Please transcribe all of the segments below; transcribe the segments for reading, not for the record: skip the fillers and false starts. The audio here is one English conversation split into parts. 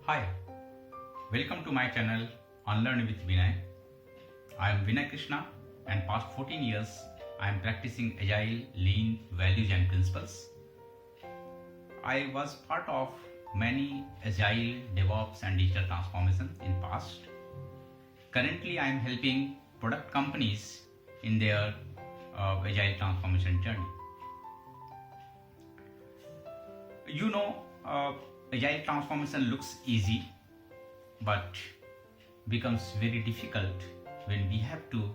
Hi, welcome to my channel Unlearn with Vinay. I am Vinay Krishna and past 14 years I am practicing Agile, Lean, values and principles. I was part of many Agile, DevOps and digital transformation in past. Currently I am helping product companies in their Agile transformation journey. You know, Agile transformation looks easy but becomes very difficult when we have to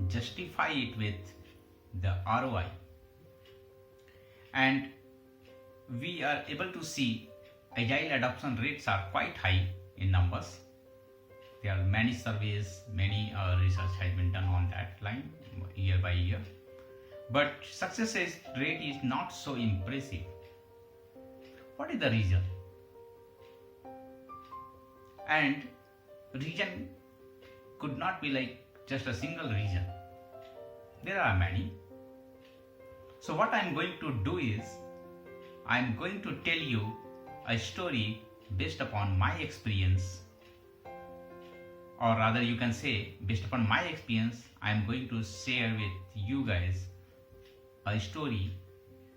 justify it with the ROI. And we are able to see Agile adoption rates are quite high in numbers. There are many surveys, many research has been done on that line year by year. But success rate is not so impressive. What is the reason? And reason could not be like just a single reason. There are many. So what I am going to do is I am going to tell you a story based upon my experience, or rather you can say based upon my experience I am going to share with you guys a story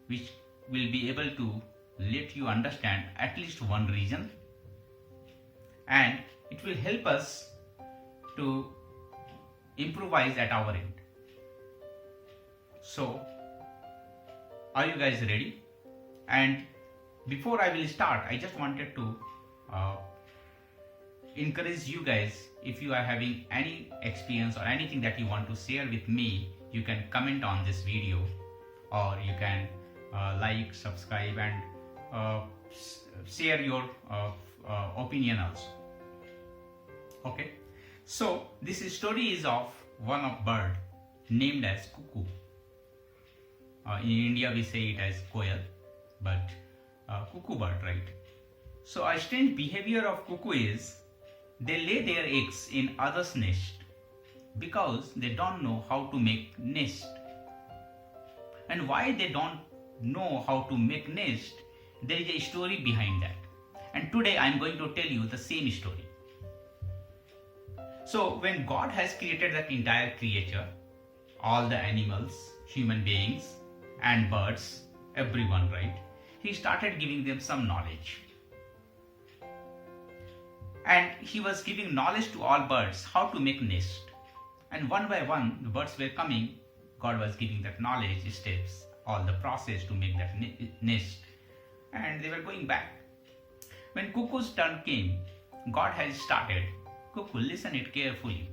which will be able to let you understand at least one reason, and it will help us to improvise at our end. So are you guys ready? And before I will start, I just wanted to encourage you guys, if you are having any experience or anything that you want to share with me, you can comment on this video, or you can like, subscribe and share your opinion also. Okay, so this story is of one of bird named as cuckoo. In India we say it as koel, but cuckoo bird, right? So a strange behavior of cuckoo is they lay their eggs in others' nest because they don't know how to make nest. And why they don't know how to make nest, there is a story behind that. And today I am going to tell you the same story. So when God has created that entire creature, all the animals, human beings and birds, everyone, right? He started giving them some knowledge. And he was giving knowledge to all birds how to make nest. And one by one the birds were coming, God was giving that knowledge, steps, all the process to make that nest. And they were going back. When cuckoo's turn came, God has started, cuckoo, listen it carefully.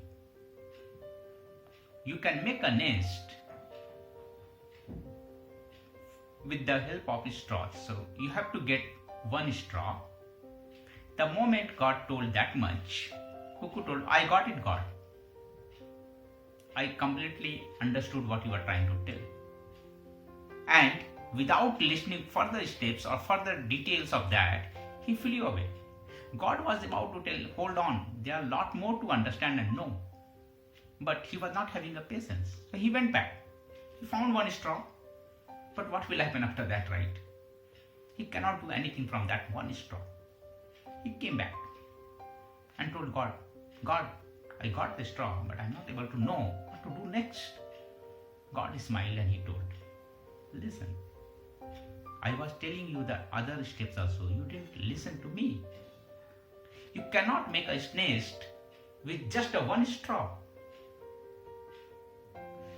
You can make a nest with the help of straws. So you have to get one straw. The moment God told that much, cuckoo told, I got it, God. I completely understood what you are trying to tell. And without listening further steps or further details of that, he flew away. God was about to tell, hold on, there are a lot more to understand and know. But he was not having a patience. So he went back. He found one straw. But what will happen after that, right? He cannot do anything from that one straw. He came back and told God, God, I got the straw, but I'm not able to know what to do next. God smiled and he told, listen, I was telling you the other steps also. You didn't listen to me. You cannot make a nest with just a one straw.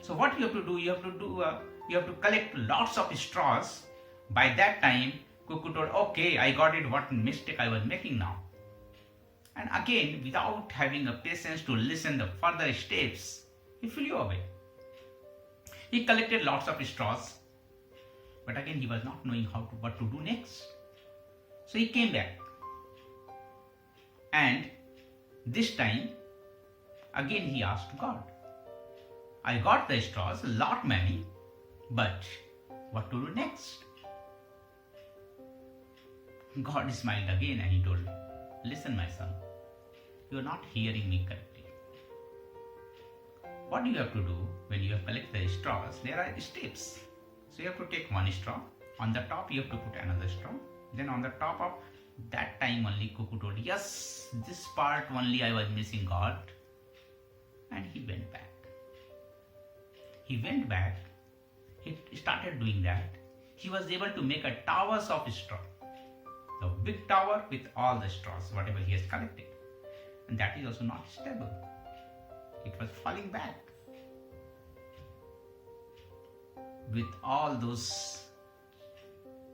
So what you have to do, you have to collect lots of straws. By that time, cuckoo told, okay, I got it, what mistake I was making now. And again, without having a patience to listen the further steps, he flew away. He collected lots of straws, but again he was not knowing what to do next. So he came back. And this time, again he asked God, I got the straws, a lot many, but what to do next? God smiled again and he told, listen my son, you are not hearing me correctly. What you have to do when you have collected the straws, there are steps. So you have to take one straw, on the top you have to put another straw, then on the top of that time time only Cuckoo told, yes, this part only I was missing, God. And he went back. He went back. He started doing that. He was able to make a towers of straw. A big tower with all the straws, whatever he has collected. And that is also not stable. It was falling back. With all those,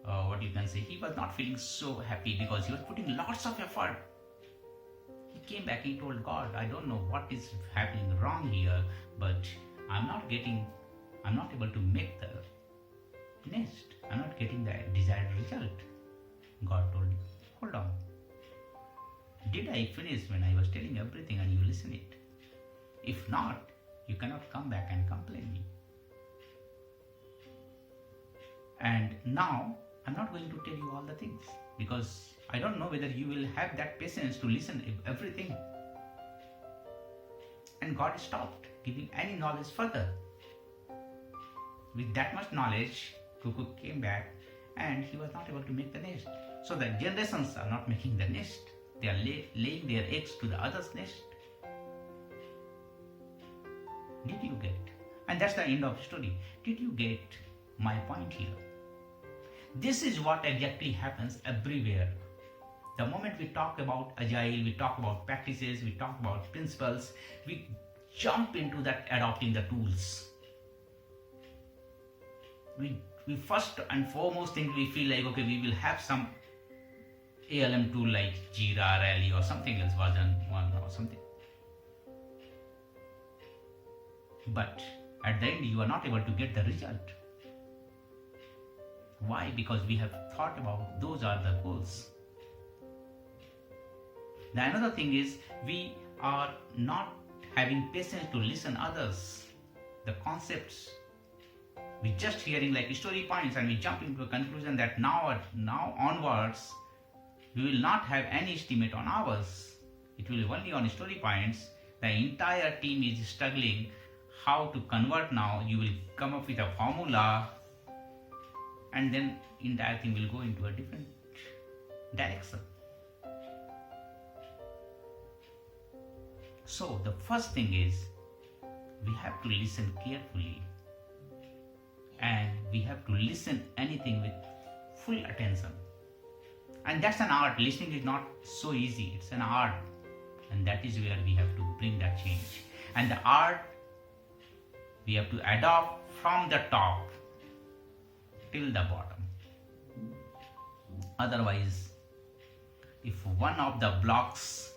what you can say, he was not feeling so happy because he was putting lots of effort. He came back, he told God, I don't know what is happening wrong here, but I'm not able to make the nest. I'm not getting the desired result. God told him, hold on. Did I finish when I was telling everything and you listen it? If not, you cannot come back and complain me. And now, I'm not going to tell you all the things because I don't know whether you will have that patience to listen to everything. And God stopped giving any knowledge further. With that much knowledge, Cuckoo came back and he was not able to make the nest. So the generations are not making the nest. They are laying their eggs to the other's nest. Did you get? And that's the end of the story. Did you get my point here? This is what exactly happens everywhere. The moment we talk about agile, we talk about practices, we talk about principles, we jump into that adopting the tools. We first and foremost thing we feel like, okay, we will have some ALM tool like Jira, Rally or something else, version 1 or something. But at the end you are not able to get the result. Why? Because we have thought about those are the goals. The another thing is we are not having patience to listen others. The concepts, we just hearing like story points and we jump into a conclusion that now onwards we will not have any estimate on hours. It will be only on story points. The entire team is struggling how to convert now. You will come up with a formula and then entire thing will go into a different direction. So the first thing is we have to listen carefully and we have to listen anything with full attention. And that's an art. Listening is not so easy. It's an art. And that is where we have to bring that change. And the art we have to adopt from the top till the bottom. Otherwise, if one of the blocks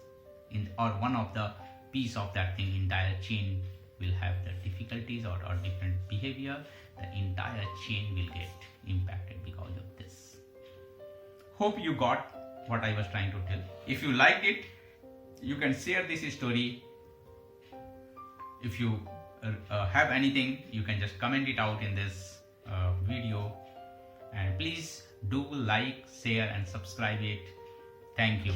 or one of the piece of that thing, entire chain will have the difficulties or different behavior, the entire chain will get impacted because of this. Hope you got what I was trying to tell. If you liked it, you can share this story. If you have anything, you can just comment it out in this video. And please do like, share and subscribe it. Thank you.